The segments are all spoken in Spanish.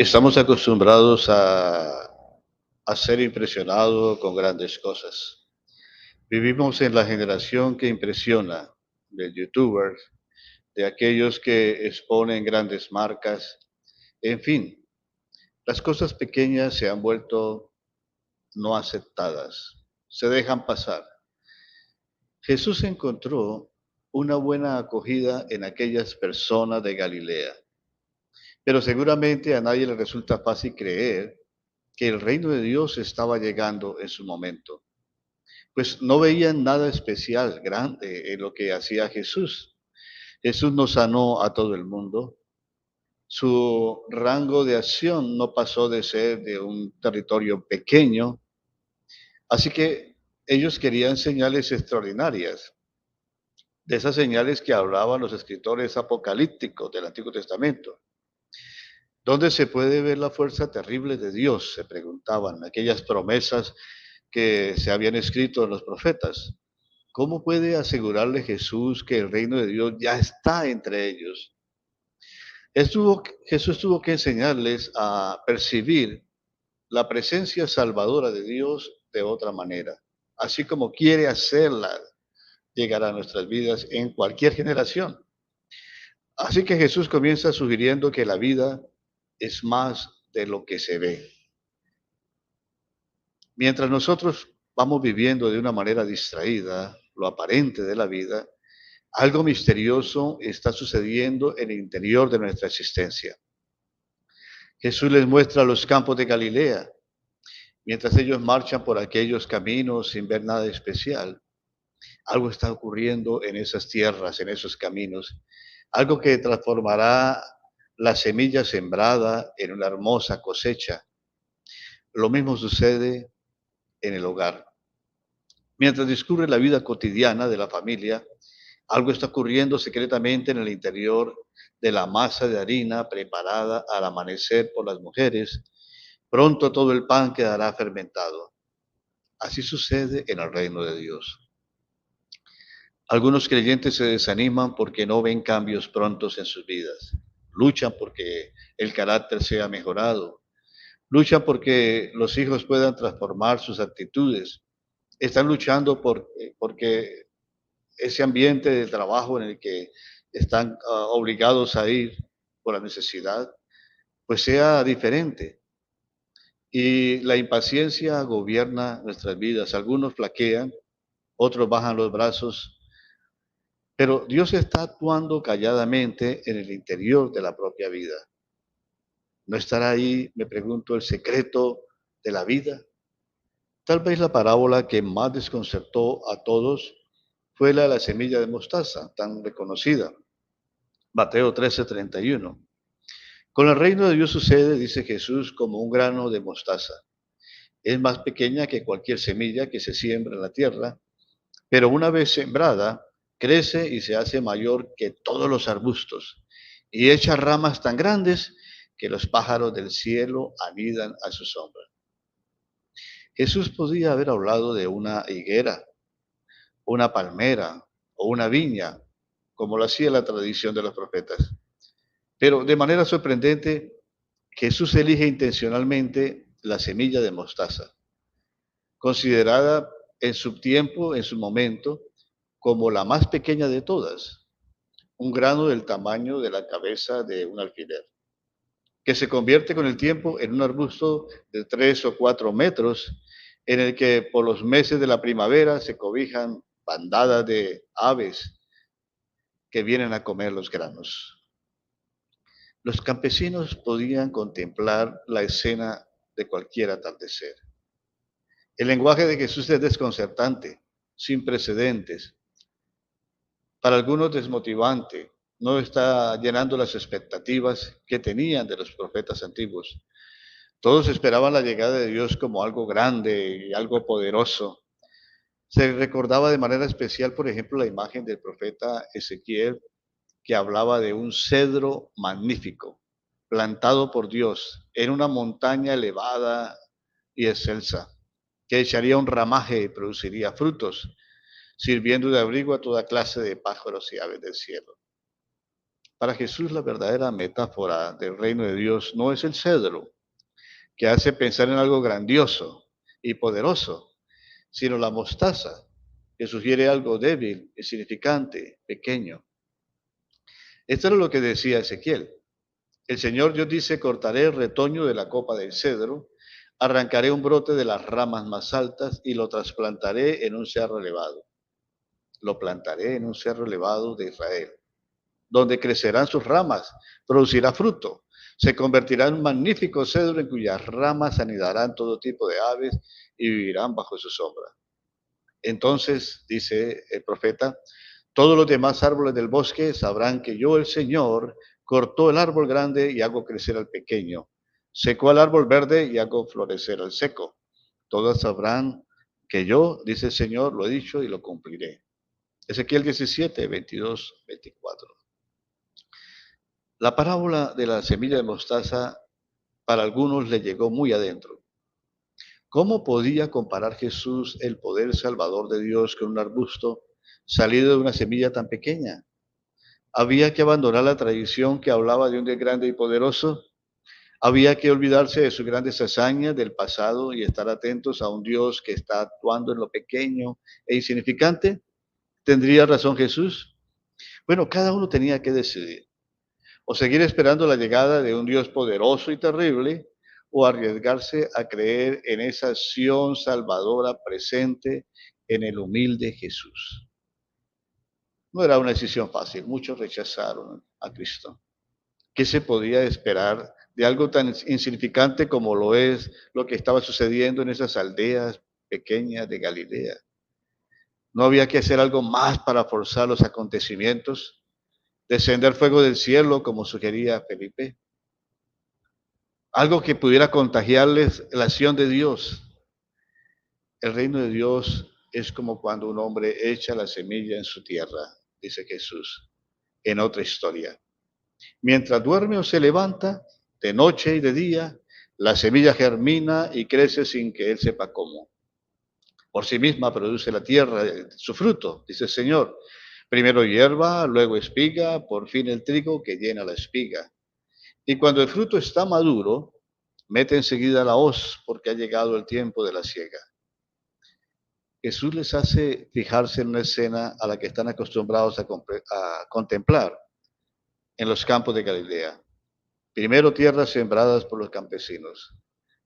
Estamos acostumbrados a ser impresionados con grandes cosas. Vivimos en la generación que impresiona, de youtubers, de aquellos que exponen grandes marcas. En fin, las cosas pequeñas se han vuelto no aceptadas, se dejan pasar. Jesús encontró una buena acogida en aquellas personas de Galilea, pero seguramente a nadie le resulta fácil creer que el reino de Dios estaba llegando en su momento, pues no veían nada especial, grande en lo que hacía Jesús. Jesús no sanó a todo el mundo. Su rango de acción no pasó de ser de un territorio pequeño, así que ellos querían señales extraordinarias, de esas señales que hablaban los escritores apocalípticos del Antiguo Testamento. ¿Dónde se puede ver la fuerza terrible de Dios? Se preguntaban aquellas promesas que se habían escrito en los profetas. ¿Cómo puede asegurarle Jesús que el reino de Dios ya está entre ellos? Jesús tuvo que enseñarles a percibir la presencia salvadora de Dios de otra manera, así como quiere hacerla llegar a nuestras vidas en cualquier generación. Así que Jesús comienza sugiriendo que la vida es más de lo que se ve. Mientras nosotros vamos viviendo de una manera distraída, lo aparente de la vida, algo misterioso está sucediendo en el interior de nuestra existencia. Jesús les muestra los campos de Galilea, mientras ellos marchan por aquellos caminos sin ver nada especial. Algo está ocurriendo en esas tierras, en esos caminos, algo que transformará la semilla sembrada en una hermosa cosecha. Lo mismo sucede en el hogar. Mientras discurre la vida cotidiana de la familia, algo está ocurriendo secretamente en el interior de la masa de harina preparada al amanecer por las mujeres. Pronto todo el pan quedará fermentado. Así sucede en el reino de Dios. Algunos creyentes se desaniman porque no ven cambios prontos en sus vidas. Luchan porque el carácter sea mejorado. Luchan porque los hijos puedan transformar sus actitudes. Están luchando porque ese ambiente de trabajo en el que están obligados a ir por la necesidad, pues sea diferente. Y la impaciencia gobierna nuestras vidas. Algunos flaquean, otros bajan los brazos, pero Dios está actuando calladamente en el interior de la propia vida. ¿No estará ahí, me pregunto, el secreto de la vida? Tal vez la parábola que más desconcertó a todos fue la de la semilla de mostaza, tan reconocida. Mateo 13:31. Con el reino de Dios sucede, dice Jesús, como un grano de mostaza. Es más pequeña que cualquier semilla que se siembra en la tierra, pero una vez sembrada, crece y se hace mayor que todos los arbustos y echa ramas tan grandes que los pájaros del cielo anidan a su sombra. Jesús podía haber hablado de una higuera, una palmera o una viña, como lo hacía la tradición de los profetas. Pero de manera sorprendente, Jesús elige intencionalmente la semilla de mostaza, considerada en su tiempo, en su momento, como la más pequeña de todas, un grano del tamaño de la cabeza de un alfiler, que se convierte con el tiempo en un arbusto de 3 o 4 metros, en el que por los meses de la primavera se cobijan bandadas de aves que vienen a comer los granos. Los campesinos podían contemplar la escena de cualquier atardecer. El lenguaje de Jesús es desconcertante, sin precedentes, para algunos desmotivante, no está llenando las expectativas que tenían de los profetas antiguos. Todos esperaban la llegada de Dios como algo grande y algo poderoso. Se recordaba de manera especial, por ejemplo, la imagen del profeta Ezequiel, que hablaba de un cedro magnífico, plantado por Dios en una montaña elevada y excelsa, que echaría un ramaje y produciría frutos, sirviendo de abrigo a toda clase de pájaros y aves del cielo. Para Jesús la verdadera metáfora del reino de Dios no es el cedro, que hace pensar en algo grandioso y poderoso, sino la mostaza, que sugiere algo débil, insignificante, pequeño. Esto era lo que decía Ezequiel. El Señor Dios dice, cortaré el retoño de la copa del cedro, arrancaré un brote de las ramas más altas y lo trasplantaré en un cerro elevado. Lo plantaré en un cerro elevado de Israel, donde crecerán sus ramas, producirá fruto. Se convertirá en un magnífico cedro en cuyas ramas anidarán todo tipo de aves y vivirán bajo su sombra. Entonces, dice el profeta, todos los demás árboles del bosque sabrán que yo, el Señor, cortó el árbol grande y hago crecer al pequeño, secó al árbol verde y hago florecer al seco. Todos sabrán que yo, dice el Señor, lo he dicho y lo cumpliré. Ezequiel 17, 22, 24. La parábola de la semilla de mostaza para algunos le llegó muy adentro. ¿Cómo podía comparar Jesús el poder salvador de Dios con un arbusto salido de una semilla tan pequeña? Había que abandonar la tradición que hablaba de un Dios grande y poderoso. Había que olvidarse de sus grandes hazañas del pasado y estar atentos a un Dios que está actuando en lo pequeño e insignificante. ¿Tendría razón Jesús? Bueno, cada uno tenía que decidir. O seguir esperando la llegada de un Dios poderoso y terrible, o arriesgarse a creer en esa acción salvadora presente en el humilde Jesús. No era una decisión fácil, muchos rechazaron a Cristo. ¿Qué se podía esperar de algo tan insignificante como lo es lo que estaba sucediendo en esas aldeas pequeñas de Galilea? ¿No había que hacer algo más para forzar los acontecimientos? ¿Descender fuego del cielo como sugería Felipe? Algo que pudiera contagiarles la acción de Dios. El reino de Dios es como cuando un hombre echa la semilla en su tierra, dice Jesús, en otra historia. Mientras duerme o se levanta, de noche y de día, la semilla germina y crece sin que él sepa cómo. Por sí misma produce la tierra su fruto, dice el Señor. Primero hierba, luego espiga, por fin el trigo que llena la espiga. Y cuando el fruto está maduro, mete enseguida la hoz, porque ha llegado el tiempo de la siega. Jesús les hace fijarse en una escena a la que están acostumbrados a contemplar en los campos de Galilea. Primero tierras sembradas por los campesinos.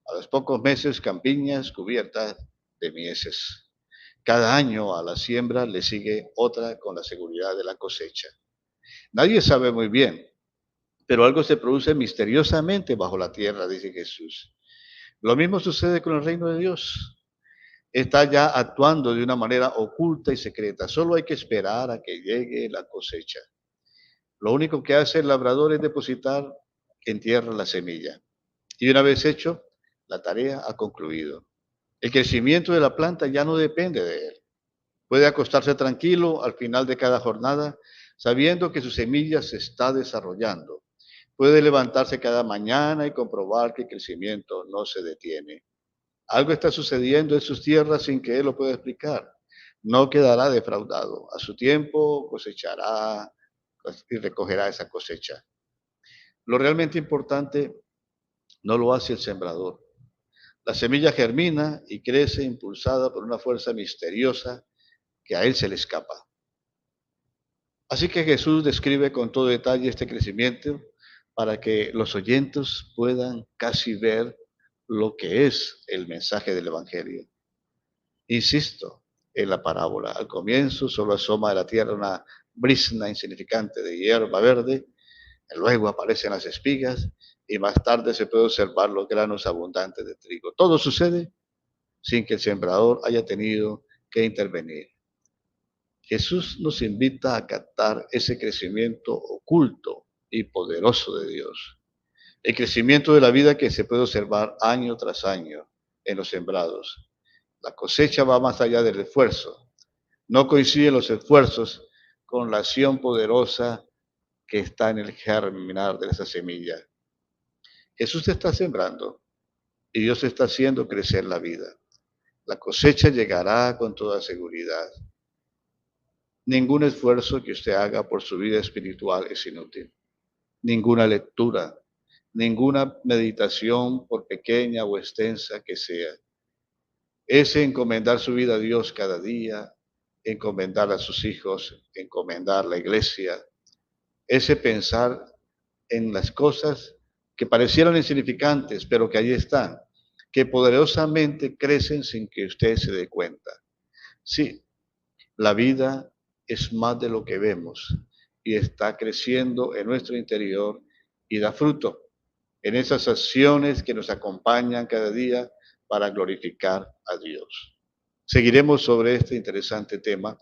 A los pocos meses campiñas cubiertas de mieses. Cada año a la siembra le sigue otra con la seguridad de la cosecha. Nadie sabe muy bien, pero algo se produce misteriosamente bajo la tierra, dice Jesús. Lo mismo sucede con el reino de Dios. Está ya actuando de una manera oculta y secreta. Solo hay que esperar a que llegue la cosecha. Lo único que hace el labrador es depositar en tierra la semilla. Y una vez hecho, la tarea ha concluido. El crecimiento de la planta ya no depende de él. Puede acostarse tranquilo al final de cada jornada, sabiendo que su semilla se está desarrollando. Puede levantarse cada mañana y comprobar que el crecimiento no se detiene. Algo está sucediendo en sus tierras sin que él lo pueda explicar. No quedará defraudado. A su tiempo cosechará y recogerá esa cosecha. Lo realmente importante no lo hace el sembrador. La semilla germina y crece impulsada por una fuerza misteriosa que a él se le escapa. Así que Jesús describe con todo detalle este crecimiento para que los oyentes puedan casi ver lo que es el mensaje del Evangelio. Insisto en la parábola. Al comienzo solo asoma de la tierra una brizna insignificante de hierba verde, luego aparecen las espigas y más tarde se puede observar los granos abundantes de trigo. Todo sucede sin que el sembrador haya tenido que intervenir. Jesús nos invita a captar ese crecimiento oculto y poderoso de Dios. El crecimiento de la vida que se puede observar año tras año en los sembrados. La cosecha va más allá del esfuerzo. No coinciden los esfuerzos con la acción poderosa que está en el germinar de esa semilla. Jesús está sembrando y Dios está haciendo crecer la vida. La cosecha llegará con toda seguridad. Ningún esfuerzo que usted haga por su vida espiritual es inútil. ninguna lectura, ninguna meditación, por pequeña o extensa que sea. Es encomendar su vida a Dios cada día, encomendar a sus hijos, encomendar la iglesia, ese pensar en las cosas que parecieran insignificantes, pero que allí están, que poderosamente crecen sin que usted se dé cuenta. Sí, la vida es más de lo que vemos y está creciendo en nuestro interior y da fruto en esas acciones que nos acompañan cada día para glorificar a Dios. Seguiremos sobre este interesante tema.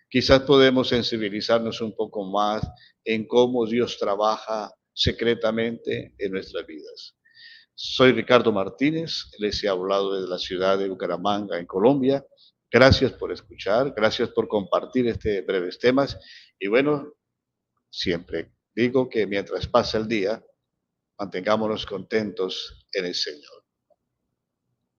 Quizás podemos sensibilizarnos un poco más en cómo Dios trabaja secretamente en nuestras vidas. Soy Ricardo Martínez, les he hablado desde la ciudad de Bucaramanga, en Colombia. Gracias por escuchar, gracias por compartir este breves temas. Y bueno, siempre digo que mientras pasa el día, mantengámonos contentos en el Señor.